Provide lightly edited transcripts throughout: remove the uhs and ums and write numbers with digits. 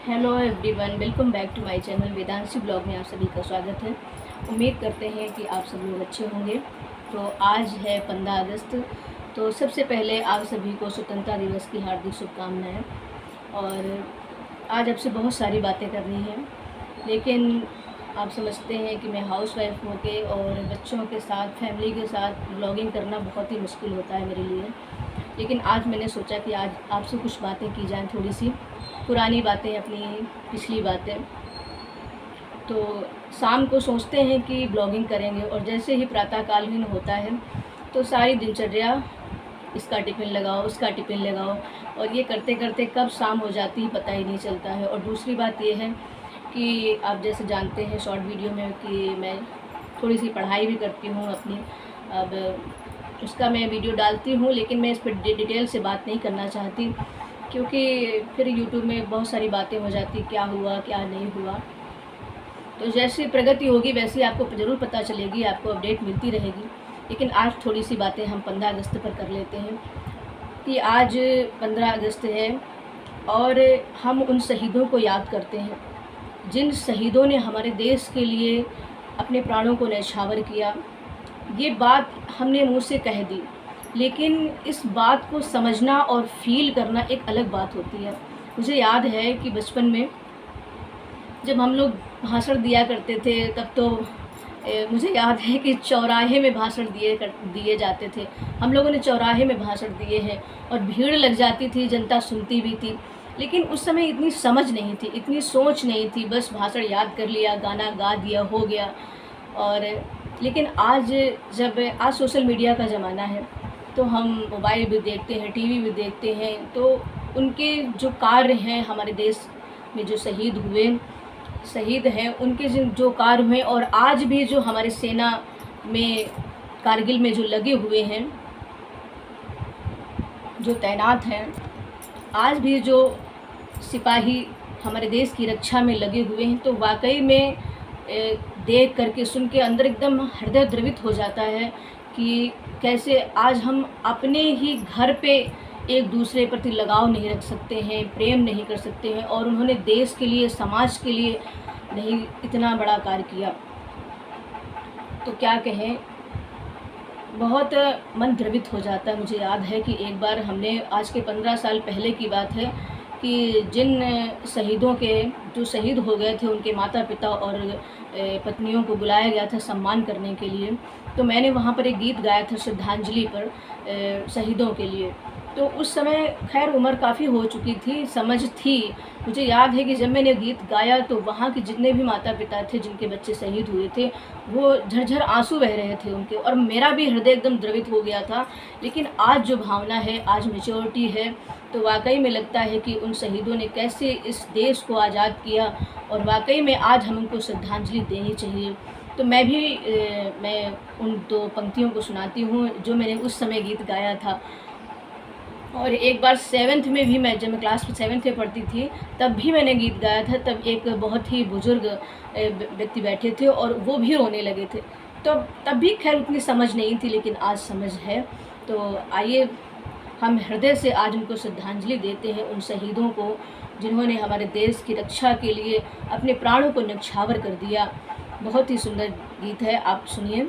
Hello everyone, welcome back to my channel Vedanshi blog में आप सभी का स्वागत है। उम्मीद करते हैं कि आप सब लोग अच्छे होंगे। तो आज है 15 अगस्त। तो सबसे पहले आप सभी को स्वतंत्रता दिवस की हार्दिक शुभकामनाएं। और आज आपसे बहुत सारी बातें करनी हैं, लेकिन आप समझते हैं कि मैं हाउसवाइफ होके और बच्चों के साथ, फैमिली के साथ ब्लॉगिंग करना बहुत ही मुश्किल होता है मेरे लिए। लेकिन आज मैंने सोचा कि आज आपसे कुछ बातें की जाएं, थोड़ी सी पुरानी बातें, अपनी पिछली बातें। तो शाम को सोचते हैं कि ब्लॉगिंग करेंगे, और जैसे ही प्रातःकालीन होता है तो सारी दिनचर्या, इसका टिफ़िन लगाओ, उसका टिफ़िन लगाओ, और ये करते करते कब शाम हो जाती है पता ही नहीं चलता है। और दूसरी बात ये है कि आप जैसे जानते हैं शॉर्ट वीडियो में कि मैं थोड़ी सी पढ़ाई भी करती हूँ अपनी। अब उसका मैं वीडियो डालती हूँ, लेकिन मैं इस पर डिटेल से बात नहीं करना चाहती, क्योंकि फिर यूट्यूब में बहुत सारी बातें हो जाती, क्या हुआ क्या नहीं हुआ। तो जैसी प्रगति होगी वैसी आपको ज़रूर पता चलेगी, आपको अपडेट मिलती रहेगी। लेकिन आज थोड़ी सी बातें हम 15 अगस्त पर कर लेते हैं कि आज 15 अगस्त है और हम उन शहीदों को याद करते हैं जिन शहीदों ने हमारे देश के लिए अपने प्राणों को न्यौछावर किया। ये बात हमने मुँह से कह दी, लेकिन इस बात को समझना और फ़ील करना एक अलग बात होती है। मुझे याद है कि बचपन में जब हम लोग भाषण दिया करते थे, तब तो मुझे याद है कि चौराहे में भाषण दिए जाते थे। हम लोगों ने चौराहे में भाषण दिए हैं और भीड़ लग जाती थी, जनता सुनती भी थी। लेकिन उस समय इतनी समझ नहीं थी, इतनी सोच नहीं थी, बस भाषण याद कर लिया, गाना गा दिया, हो गया। और लेकिन आज सोशल मीडिया का ज़माना है, तो हम मोबाइल भी देखते हैं, टीवी भी देखते हैं। तो उनके जो कार्य हैं, हमारे देश में जो शहीद हैं, उनके जो कार्य हुए, और आज भी जो हमारे सेना में कारगिल में जो लगे हुए हैं, जो तैनात हैं, आज भी जो सिपाही हमारे देश की रक्षा में लगे हुए हैं, तो वाकई में देख करके, सुन के अंदर एकदम हृदय द्रवित हो जाता है कि कैसे आज हम अपने ही घर पे एक दूसरे प्रति लगाव नहीं रख सकते हैं, प्रेम नहीं कर सकते हैं, और उन्होंने देश के लिए, समाज के लिए नहीं इतना बड़ा कार्य किया। तो क्या कहें, बहुत मन द्रवित हो जाता है। मुझे याद है कि एक बार हमने, आज के 15 साल पहले की बात है, कि जिन शहीदों के जो शहीद हो गए थे, उनके माता पिता और पत्नियों को बुलाया गया था सम्मान करने के लिए। तो मैंने वहाँ पर एक गीत गाया था श्रद्धांजलि पर, शहीदों के लिए। तो उस समय खैर उम्र काफ़ी हो चुकी थी, समझ थी। मुझे याद है कि जब मैंने गीत गाया तो वहाँ के जितने भी माता पिता थे जिनके बच्चे शहीद हुए थे, वो झरझर आंसू बह रहे थे उनके, और मेरा भी हृदय एकदम द्रवित हो गया था। लेकिन आज जो भावना है, आज मैच्योरिटी है, तो वाकई में लगता है कि उन शहीदों ने कैसे इस देश को आज़ाद किया, और वाकई में आज हम उनको श्रद्धांजलि देनी चाहिए। तो मैं उन 2 पंक्तियों को सुनाती हूँ जो मैंने उस समय गीत गाया था। और एक बार 7th में भी, जब मैं क्लास 7th में पढ़ती थी, तब भी मैंने गीत गाया था। तब एक बहुत ही बुज़ुर्ग व्यक्ति बैठे थे और वो भी रोने लगे थे। तो तब भी खैर उतनी समझ नहीं थी, लेकिन आज समझ है। तो आइए हम हृदय से आज उनको श्रद्धांजलि देते हैं, उन शहीदों को जिन्होंने हमारे देश की रक्षा के लिए अपने प्राणों को न्यौछावर कर दिया। बहुत ही सुंदर गीत है, आप सुनिए।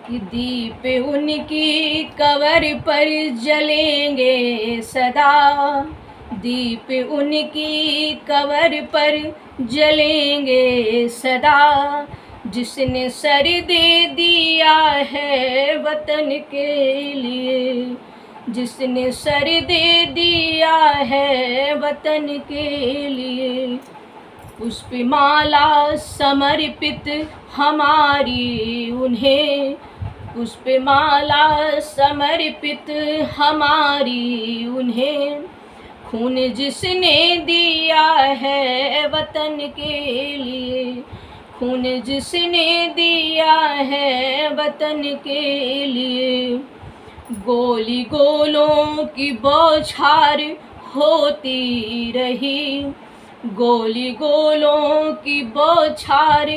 कि दीप उनकी कबर पर जलेंगे सदा, दीप उनकी कबर पर जलेंगे सदा, जिसने सर दे दिया है वतन के लिए, जिसने सर दे दिया है वतन के लिए। पुष्पमाला समर्पित हमारी उन्हें, पुष्पमाला समर्पित हमारी उन्हें, खून जिसने दिया है वतन के लिए, खून जिसने दिया है वतन के लिए। गोली गोलों की बौछार होती रही, गोली गोलों की बौछार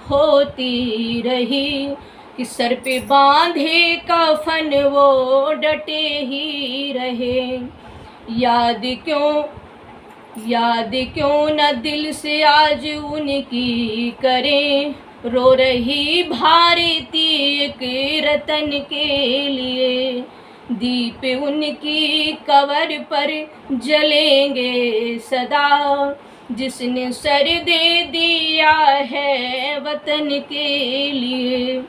होती रही, कि सर पे बांधे कफन वो डटे ही रहे। याद क्यों याद क्यों न दिल से आज उनकी करें, रो रही भारतीय के रतन के लिए। दीप उनकी कबर पर जलेंगे सदा, जिसने सर दे दिया है वतन के लिए।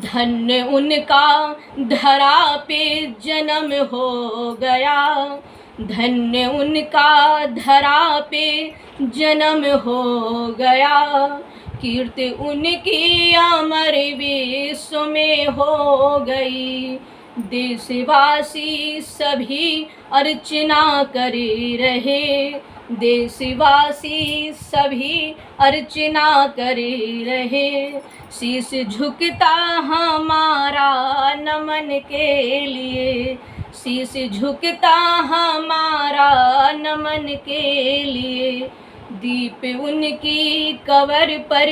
धन्य उनका धरा पे जन्म हो गया, धन्य उनका धरा पे जन्म हो गया। कीर्ति उनकी अमर विश्व में हो गई। देशवासी सभी अर्चना करे रहे, देशवासी सभी अर्चना करे रहे। शीश झुकता हमारा नमन के लिए, शीश झुकता हमारा नमन के लिए। दीप उनकी कबर पर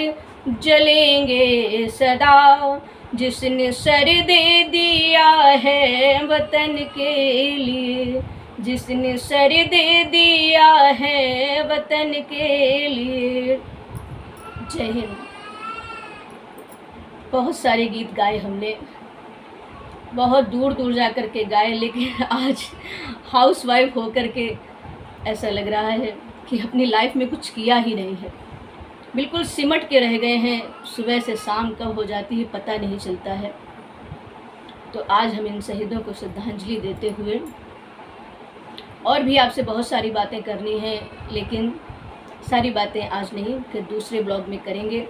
जलेंगे सदा, जिसने सर दे दिया है वतन के लिए, जिसने सर दे दिया है वतन के लिए। जय हिंद। बहुत सारे गीत गाए हमने, बहुत दूर दूर जा कर के गाए, लेकिन आज हाउस वाइफ होकर के ऐसा लग रहा है कि अपनी लाइफ में कुछ किया ही नहीं है। बिल्कुल सिमट के रह गए हैं, सुबह से शाम कब हो जाती है पता नहीं चलता है। तो आज हम इन शहीदों को श्रद्धांजलि देते हुए और भी आपसे बहुत सारी बातें करनी हैं, लेकिन सारी बातें आज नहीं, फिर दूसरे ब्लॉग में करेंगे।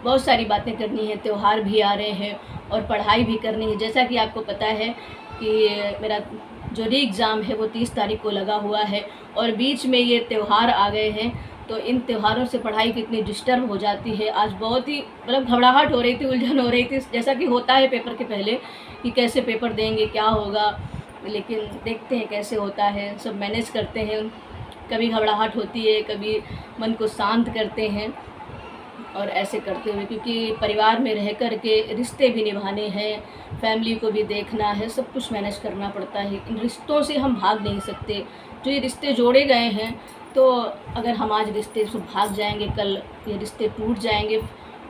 बहुत सारी बातें करनी है, त्यौहार भी आ रहे हैं और पढ़ाई भी करनी है। जैसा कि आपको पता है कि मेरा जो री एग्ज़ाम है वो 30 तारीख को लगा हुआ है और बीच में ये त्यौहार आ गए हैं, तो इन त्योहारों से पढ़ाई कितनी डिस्टर्ब हो जाती है। आज बहुत ही मतलब घबराहट हो रही थी, उलझन हो रही थी, जैसा कि होता है पेपर के पहले कि कैसे पेपर देंगे, क्या होगा, लेकिन देखते हैं कैसे होता है, सब मैनेज करते हैं। कभी घबराहट होती है, कभी मन को शांत करते हैं और ऐसे करते हुए, क्योंकि परिवार में रह कर के रिश्ते भी निभाने हैं, फैमिली को भी देखना है, सब कुछ मैनेज करना पड़ता है। इन रिश्तों से हम भाग नहीं सकते। जो ये रिश्ते जोड़े गए हैं, तो अगर हम आज रिश्ते से भाग जाएंगे, कल ये रिश्ते टूट जाएंगे।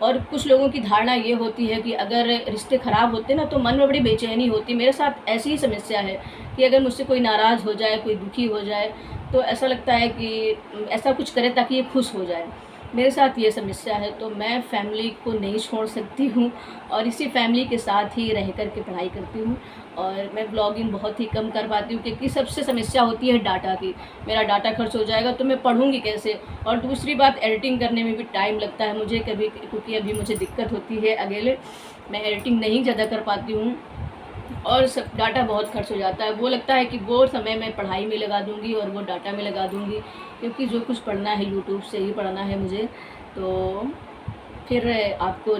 और कुछ लोगों की धारणा ये होती है कि अगर रिश्ते ख़राब होते ना तो मन में बड़ी बेचैनी होती। मेरे साथ ऐसी ही समस्या है कि अगर मुझसे कोई नाराज़ हो जाए, कोई दुखी हो जाए, तो ऐसा लगता है कि ऐसा कुछ करे ताकि ये खुश हो जाए। मेरे साथ ये समस्या है, तो मैं फैमिली को नहीं छोड़ सकती हूँ और इसी फैमिली के साथ ही रह कर के पढ़ाई करती हूँ। और मैं ब्लॉगिंग बहुत ही कम कर पाती हूँ, क्योंकि सबसे समस्या होती है डाटा की। मेरा डाटा खर्च हो जाएगा तो मैं पढ़ूँगी कैसे। और दूसरी बात, एडिटिंग करने में भी टाइम लगता है मुझे कभी, क्योंकि अभी मुझे दिक्कत होती है अकेले, मैं एडिटिंग नहीं ज़्यादा कर पाती हूँ और सब डाटा बहुत खर्च हो जाता है। वो लगता है कि वो समय मैं पढ़ाई में लगा दूँगी और वो डाटा में लगा दूँगी, क्योंकि जो कुछ पढ़ना है यूट्यूब से ही पढ़ना है मुझे। तो फिर आपको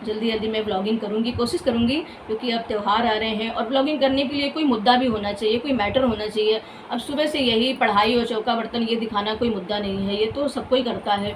जल्दी जल्दी मैं ब्लॉगिंग करूँगी, कोशिश करूँगी, क्योंकि अब त्यौहार आ रहे हैं और ब्लॉगिंग करने के लिए कोई मुद्दा भी होना चाहिए, कोई मैटर होना चाहिए। अब सुबह से यही पढ़ाई और चौका बर्तन ये दिखाना कोई मुद्दा नहीं है, ये तो सब कोई करता है।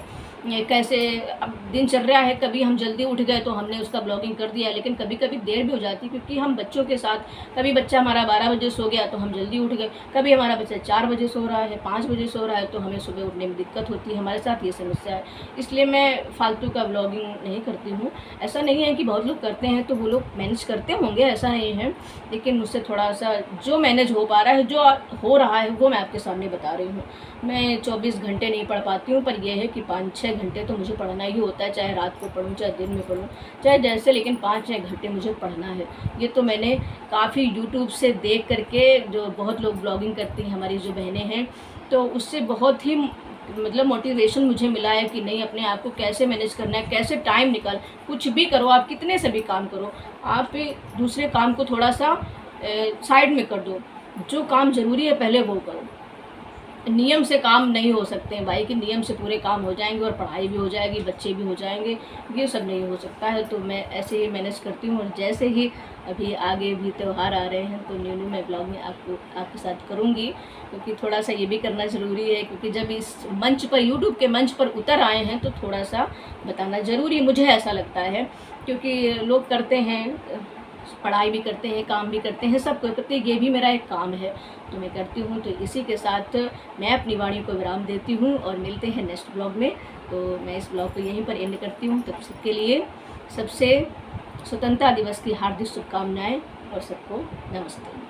कैसे अब दिनचर्या है, कभी हम जल्दी उठ गए तो हमने उसका ब्लॉगिंग कर दिया, लेकिन कभी कभी देर भी हो जाती है, क्योंकि हम बच्चों के साथ, कभी बच्चा हमारा 12 बजे सो गया तो हम जल्दी उठ गए, कभी हमारा बच्चा 4 बजे सो रहा है, 5 बजे सो रहा है, तो हमें सुबह उठने में दिक्कत होती है। हमारे साथ ये समस्या है, इसलिए मैं फालतू का ब्लॉगिंग नहीं करती हूँ। ऐसा नहीं है कि बहुत लोग करते हैं तो वो लोग मैनेज करते होंगे, ऐसा नहीं है, लेकिन मुझसे थोड़ा सा जो मैनेज हो पा रहा है, जो हो रहा है, वो मैं आपके सामने बता रही हूँ। मैं 24 घंटे नहीं पढ़ पाती हूँ, पर यह है कि 5-6 घंटे तो मुझे पढ़ना ही होता है, चाहे रात को पढूँ, चाहे दिन में पढूँ, चाहे जैसे, लेकिन 5-6 घंटे मुझे पढ़ना है। ये तो मैंने काफ़ी यूट्यूब से देख करके, जो बहुत लोग ब्लॉगिंग करती हैं, हमारी जो बहनें हैं, तो उससे बहुत ही मतलब मोटिवेशन मुझे मिला है कि नहीं, अपने आप को कैसे मैनेज करना है, कैसे टाइम निकाल, कुछ भी करो आप, कितने से भी काम करो, आप दूसरे काम को थोड़ा सा साइड में कर दो। जो काम ज़रूरी है पहले वो करो। नियम से काम नहीं हो सकते हैं भाई, कि नियम से पूरे काम हो जाएंगे और पढ़ाई भी हो जाएगी, बच्चे भी हो जाएंगे, ये सब नहीं हो सकता है। तो मैं ऐसे ही मैनेज करती हूँ। और जैसे ही अभी आगे भी त्यौहार आ रहे हैं तो न्यू मैं ब्लॉग में आपके साथ करूँगी, क्योंकि थोड़ा सा ये भी करना ज़रूरी है, क्योंकि जब इस मंच पर, यूट्यूब के मंच पर उतर आए हैं तो थोड़ा सा बताना ज़रूरी, मुझे ऐसा लगता है, क्योंकि लोग करते हैं पढ़ाई भी करते हैं, काम भी करते हैं, सब करते हैं, ये भी मेरा एक काम है, तो मैं करती हूँ। तो इसी के साथ मैं अपनी वाणी को विराम देती हूँ और मिलते हैं नेक्स्ट ब्लॉग में। तो मैं इस ब्लॉग को यहीं पर एंड करती हूँ। तब सबके लिए सबसे स्वतंत्रता दिवस की हार्दिक शुभकामनाएँ और सबको नमस्ते।